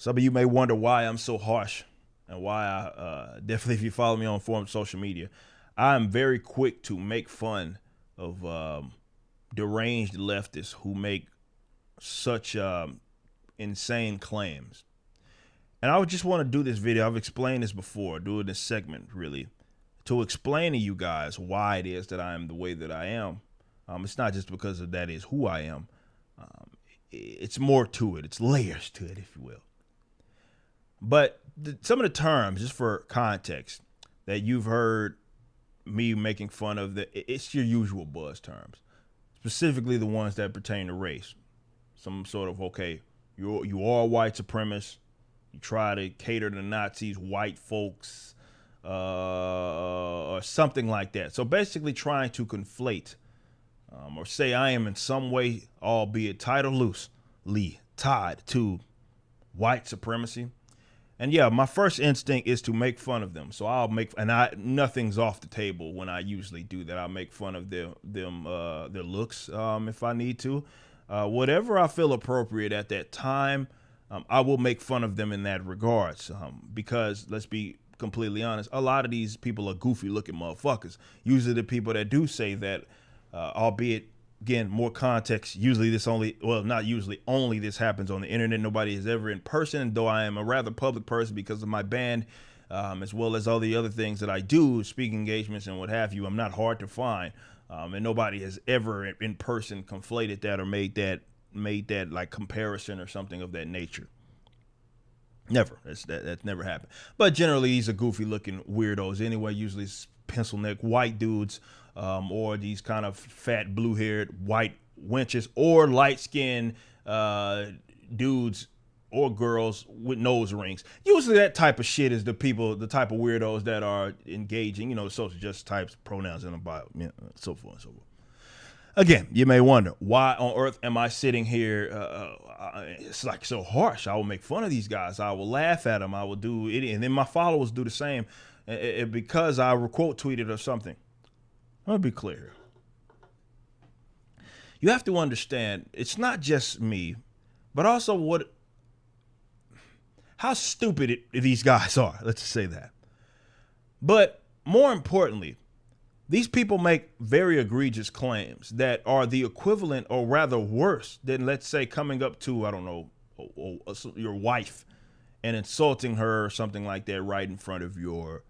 Some of you may wonder why I'm so harsh and why definitely if you follow me on form social media, I'm very quick to make fun of deranged leftists who make such insane claims. And I would just want to do this video. I've explained this before, doing this segment really, to explain to you guys why it is that I am the way that I am. It's not just because of that is who I am. It's more to it. It's layers to it, if you will. But some of the terms, just for context, that you've heard me making fun of, it's your usual buzz terms, specifically the ones that pertain to race. Some sort of, okay, you are a white supremacist. You try to cater to Nazis, white folks, or something like that. So basically trying to conflate or say I am in some way, albeit tied or loosely tied to white supremacy. And yeah, my first instinct is to make fun of them. So I'll make, and nothing's off the table when I usually do that. I'll make fun of their looks if I need to. Whatever I feel appropriate at that time, I will make fun of them in that regards. Because let's be completely honest, a lot of these people are goofy looking motherfuckers. Usually the people that do say that, albeit again, more context, usually this only, well, not usually, only this happens on the internet. Nobody is ever in person, though I am a rather public person because of my band, as well as all the other things that I do, speaking engagements and what have you. I'm not hard to find. And nobody has ever in person conflated that or made that like comparison or something of that nature. Never. That's never happened. But generally, these are goofy looking weirdos anyway, usually pencil neck white dudes, or these kind of fat blue haired white wenches, or light skinned dudes or girls with nose rings. Usually that type of shit is the type of weirdos that are engaging, social justice types, pronouns in the Bible, so forth and so forth. Again, you may wonder, why on earth am I sitting here? It's like so harsh. I will make fun of these guys. I will laugh at them. I will do it. And then my followers do the same. Because I quote tweeted or something. Let me be clear. You have to understand, it's not just me, but also how stupid these guys are. Let's just say that. But more importantly, these people make very egregious claims that are the equivalent or rather worse than, let's say, coming up to, I don't know, your wife and insulting her or something like that right in front of your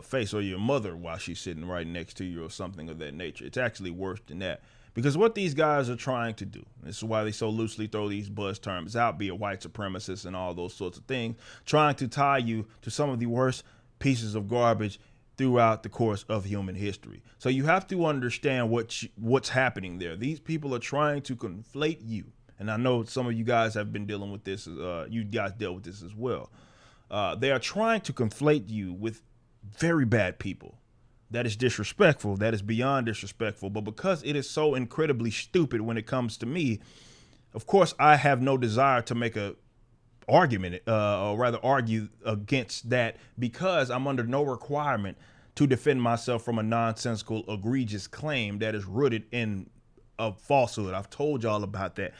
face, or your mother while she's sitting right next to you or something of that nature. It's actually worse than that. Because what these guys are trying to do, this is why they so loosely throw these buzz terms out, be a white supremacist and all those sorts of things, trying to tie you to some of the worst pieces of garbage throughout the course of human history. So you have to understand what's happening there. These people are trying to conflate you. And I know some of you guys have been dealing with this. You guys dealt with this as well. They are trying to conflate you with very bad people. That is disrespectful. That is beyond disrespectful. But because it is so incredibly stupid when it comes to me, of course, I have no desire to make a argument, or rather argue against that, because I'm under no requirement to defend myself from a nonsensical, egregious claim that is rooted in a falsehood. I've told y'all about that.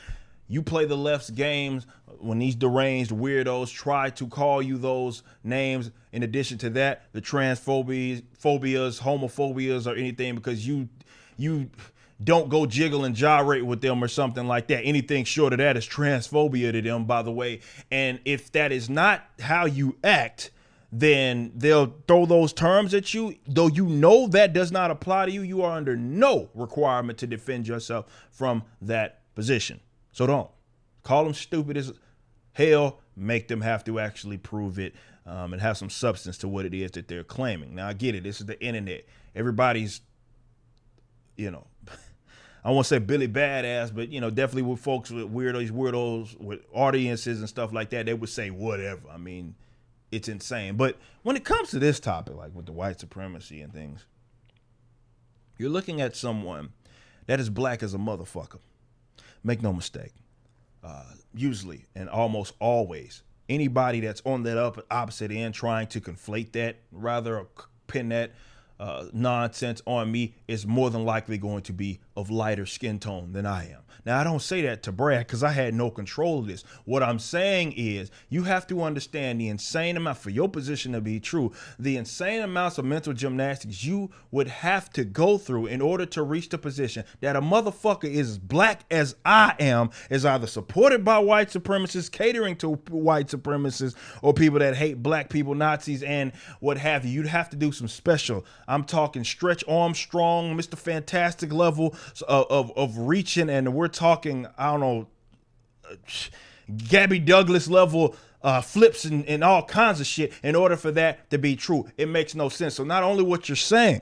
You play the left's games when these deranged weirdos try to call you those names. In addition to that, the transphobias, homophobias, or anything, because you don't go jiggle and gyrate with them or something like that. Anything short of that is transphobia to them, by the way. And if that is not how you act, then they'll throw those terms at you. Though you know that does not apply to you, you are under no requirement to defend yourself from that position. So don't call them stupid as hell. Make them have to actually prove it, and have some substance to what it is that they're claiming. Now, I get it. This is the internet. Everybody's, I won't say Billy Badass, but definitely with folks with weirdos with audiences and stuff like that, they would say whatever. I mean, it's insane. But when it comes to this topic, like with the white supremacy and things, you're looking at someone that is black as a motherfucker. Make no mistake. Usually and almost always, anybody that's on that opposite end trying to conflate that, rather pin that nonsense on me is more than likely going to be of lighter skin tone than I am. Now, I don't say that to brag because I had no control of this. What I'm saying is you have to understand the insane amount, for your position to be true, the insane amounts of mental gymnastics you would have to go through in order to reach the position that a motherfucker is as black as I am, is either supported by white supremacists, catering to white supremacists, or people that hate black people, Nazis, and what have you. You'd have to do some special, I'm talking Stretch Armstrong, Mr. Fantastic level of reaching, and we're talking, I don't know, Gabby Douglas level flips and all kinds of shit in order for that to be true. It makes no sense. So not only what you're saying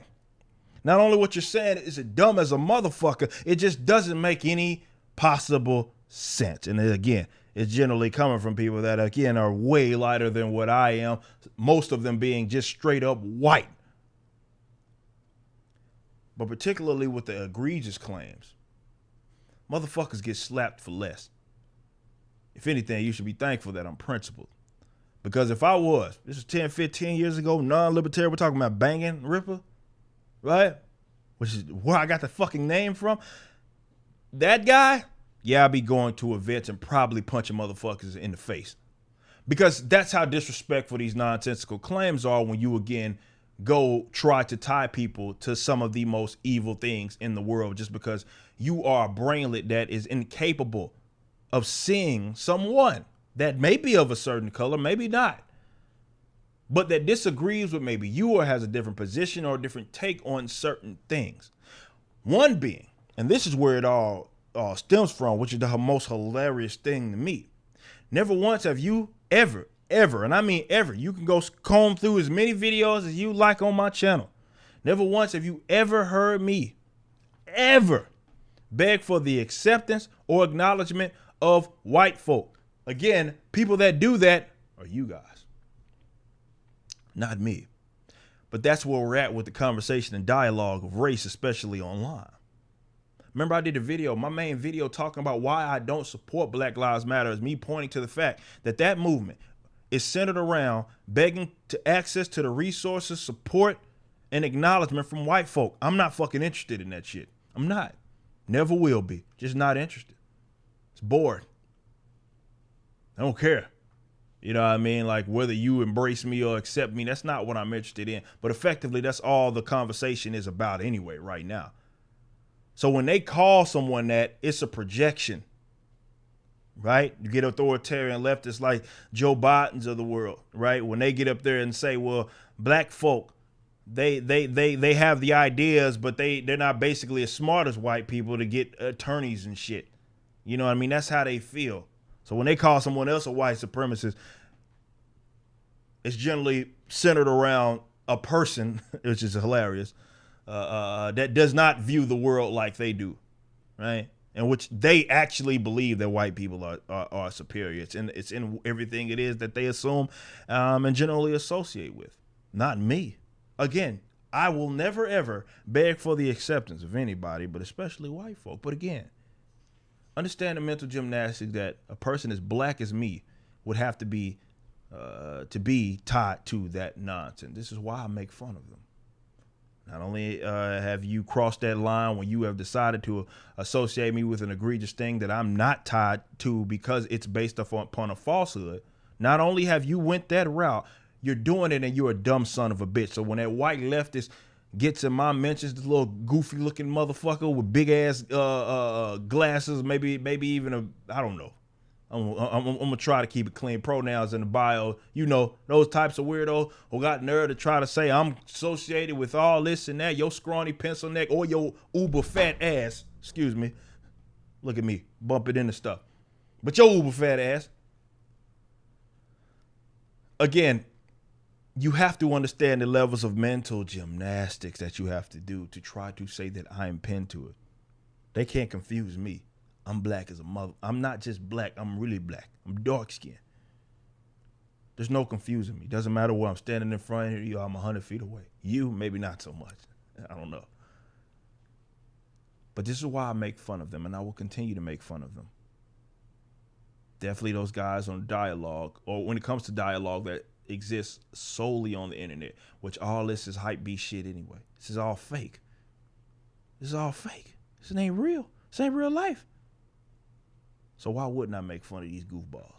is it dumb as a motherfucker, it just doesn't make any possible sense. And again, it's generally coming from people that, again, are way lighter than what I am, most of them being just straight up white. But particularly with the egregious claims, motherfuckers get slapped for less. If anything, you should be thankful that I'm principled. Because if I was, this is 10, 15 years ago, non-libertarian, we're talking about banging Ripper, right? Which is where I got the fucking name from. That guy, yeah, I'll be going to events and probably punching motherfuckers in the face. Because that's how disrespectful these nonsensical claims are when you, again, go try to tie people to some of the most evil things in the world just because you are a brainlet that is incapable of seeing someone that may be of a certain color, maybe not, but that disagrees with maybe you or has a different position or a different take on certain things. One being, and this is where it all stems from, which is the most hilarious thing to me. Never once have you ever, and I mean ever, you can go comb through as many videos as you like on my channel. Never once have you ever heard me ever beg for the acceptance or acknowledgement of white folk. Again, people that do that are you guys, not me. But that's where we're at with the conversation and dialogue of race, especially online. Remember, I did a video, my main video, talking about why I don't support Black Lives Matter, is me pointing to the fact that that movement is centered around begging to access to the resources, support, and acknowledgement from white folk. I'm not fucking interested in that shit. I'm not. Never will be. Just not interested. It's bored. I don't care. You know what I mean? Like, whether you embrace me or accept me, that's not what I'm interested in. But effectively, that's all the conversation is about anyway right now. So when they call someone that, it's a projection, right? You get authoritarian leftists like Joe Bidens of the world, right? When they get up there and say, well, black folk, they have the ideas, but they're not basically as smart as white people to get attorneys and shit. You know what I mean? That's how they feel. So when they call someone else a white supremacist, it's generally centered around a person, which is hilarious, that does not view the world like they do, right? In which they actually believe that white people are superior. It's in everything it is that they assume and generally associate with. Not me. Again, I will never, ever beg for the acceptance of anybody, but especially white folk. But again, understand the mental gymnastics that a person as black as me would have to be tied to that nonsense. This is why I make fun of them. Not only have you crossed that line when you have decided to associate me with an egregious thing that I'm not tied to because it's based upon a falsehood, not only have you went that route, you're doing it and you're a dumb son of a bitch. So when that white leftist gets in my mentions, this little goofy looking motherfucker with big ass glasses, maybe even I don't know. I'm gonna try to keep it clean. Pronouns in the bio, you know, those types of weirdos who got nerve to try to say I'm associated with all this and that, your scrawny pencil neck or your uber fat ass. Excuse me. Look at me, bump it into stuff. But your uber fat ass. Again, you have to understand the levels of mental gymnastics that you have to do to try to say that I'm pinned to it. They can't confuse me. I'm black as a mother. I'm not just black. I'm really black. I'm dark skinned. There's no confusing me. Doesn't matter where I'm standing in front of you. I'm 100 feet away. You, maybe not so much. I don't know. But this is why I make fun of them, and I will continue to make fun of them. Definitely those guys on dialogue, or when it comes to dialogue that exists solely on the internet, which all this is hype beast shit anyway. This is all fake. This is all fake. This ain't real. This ain't real life. So why wouldn't I make fun of these goofballs?